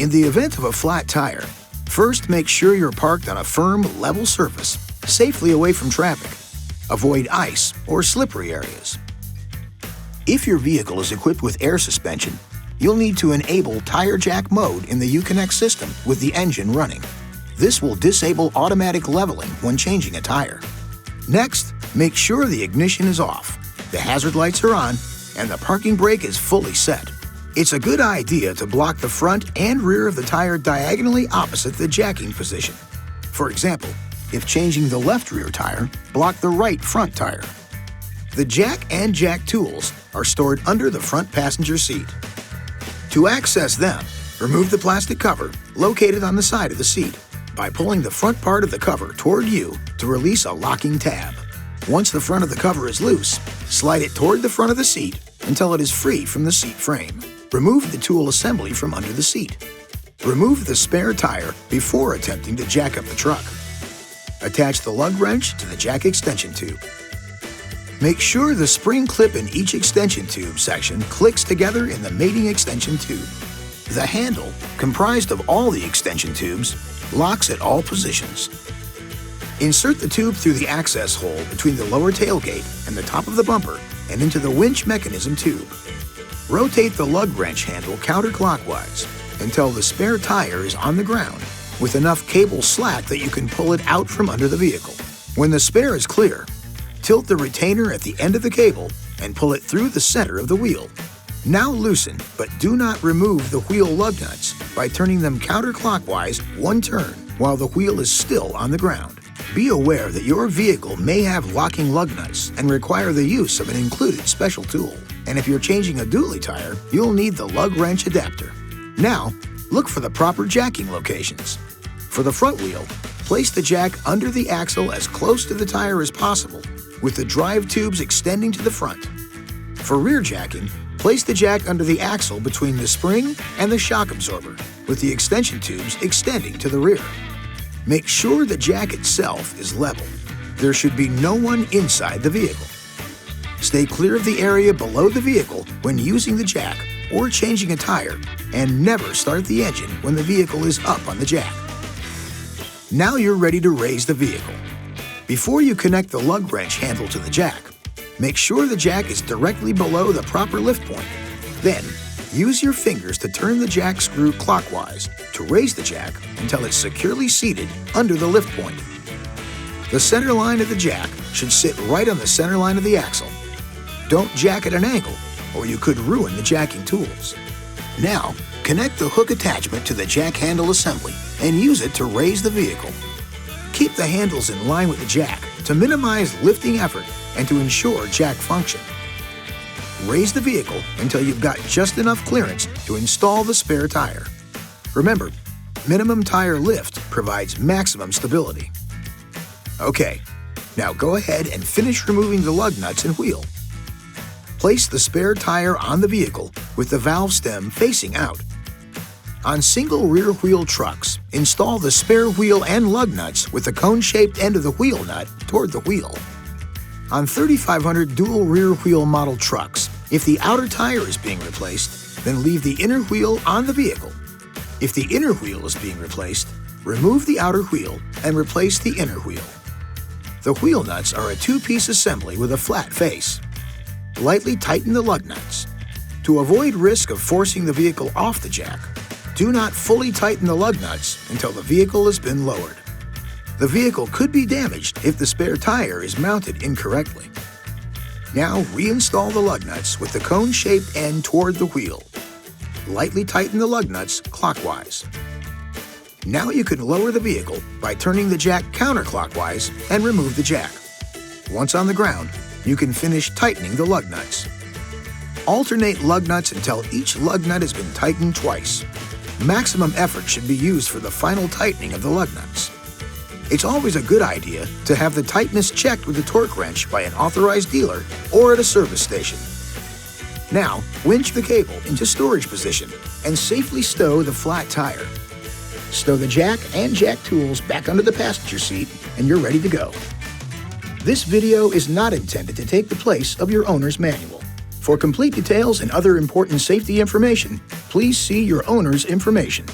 In the event of a flat tire, first make sure you're parked on a firm, level surface, safely away from traffic. Avoid ice or slippery areas. If your vehicle is equipped with air suspension, you'll need to enable Tire Jack mode in the Uconnect system with the engine running. This will disable automatic leveling when changing a tire. Next, make sure the ignition is off, the hazard lights are on, and the parking brake is fully set. It's a good idea to block the front and rear of the tire diagonally opposite the jacking position. For example, if changing the left rear tire, block the right front tire. The jack and jack tools are stored under the front passenger seat. To access them, remove the plastic cover located on the side of the seat by pulling the front part of the cover toward you to release a locking tab. Once the front of the cover is loose, slide it toward the front of the seat until it is free from the seat frame. Remove the tool assembly from under the seat. Remove the spare tire before attempting to jack up the truck. Attach the lug wrench to the jack extension tube. Make sure the spring clip in each extension tube section clicks together in the mating extension tube. The handle, comprised of all the extension tubes, locks at all positions. Insert the tube through the access hole between the lower tailgate and the top of the bumper and into the winch mechanism tube. Rotate the lug wrench handle counterclockwise until the spare tire is on the ground with enough cable slack that you can pull it out from under the vehicle. When the spare is clear, tilt the retainer at the end of the cable and pull it through the center of the wheel. Now loosen, but do not remove the wheel lug nuts by turning them counterclockwise one turn while the wheel is still on the ground. Be aware that your vehicle may have locking lug nuts and require the use of an included special tool. And if you're changing a dually tire, you'll need the lug wrench adapter. Now, look for the proper jacking locations. For the front wheel, place the jack under the axle as close to the tire as possible, with the drive tubes extending to the front. For rear jacking, place the jack under the axle between the spring and the shock absorber, with the extension tubes extending to the rear. Make sure the jack itself is level. There should be no one inside the vehicle. Stay clear of the area below the vehicle when using the jack or changing a tire, and never start the engine when the vehicle is up on the jack. Now you're ready to raise the vehicle. Before you connect the lug wrench handle to the jack, make sure the jack is directly below the proper lift point. Then, use your fingers to turn the jack screw clockwise to raise the jack until it's securely seated under the lift point. The center line of the jack should sit right on the center line of the axle. Don't jack at an angle, or you could ruin the jacking tools. Now, connect the hook attachment to the jack handle assembly and use it to raise the vehicle. Keep the handles in line with the jack to minimize lifting effort and to ensure jack function. Raise the vehicle until you've got just enough clearance to install the spare tire. Remember, minimum tire lift provides maximum stability. Okay, now go ahead and finish removing the lug nuts and wheel. Place the spare tire on the vehicle with the valve stem facing out. On single rear wheel trucks, install the spare wheel and lug nuts with the cone-shaped end of the wheel nut toward the wheel. On 3500 dual rear wheel model trucks, if the outer tire is being replaced, then leave the inner wheel on the vehicle. If the inner wheel is being replaced, remove the outer wheel and replace the inner wheel. The wheel nuts are a two-piece assembly with a flat face. Lightly tighten the lug nuts. To avoid risk of forcing the vehicle off the jack, do not fully tighten the lug nuts until the vehicle has been lowered. The vehicle could be damaged if the spare tire is mounted incorrectly. Now reinstall the lug nuts with the cone-shaped end toward the wheel. Lightly tighten the lug nuts clockwise. Now you can lower the vehicle by turning the jack counterclockwise and remove the jack. Once on the ground, you can finish tightening the lug nuts. Alternate lug nuts until each lug nut has been tightened twice. Maximum effort should be used for the final tightening of the lug nuts. It's always a good idea to have the tightness checked with a torque wrench by an authorized dealer or at a service station. Now, winch the cable into storage position and safely stow the flat tire. Stow the jack and jack tools back under the passenger seat and you're ready to go. This video is not intended to take the place of your owner's manual. For complete details and other important safety information, please see your owner's information.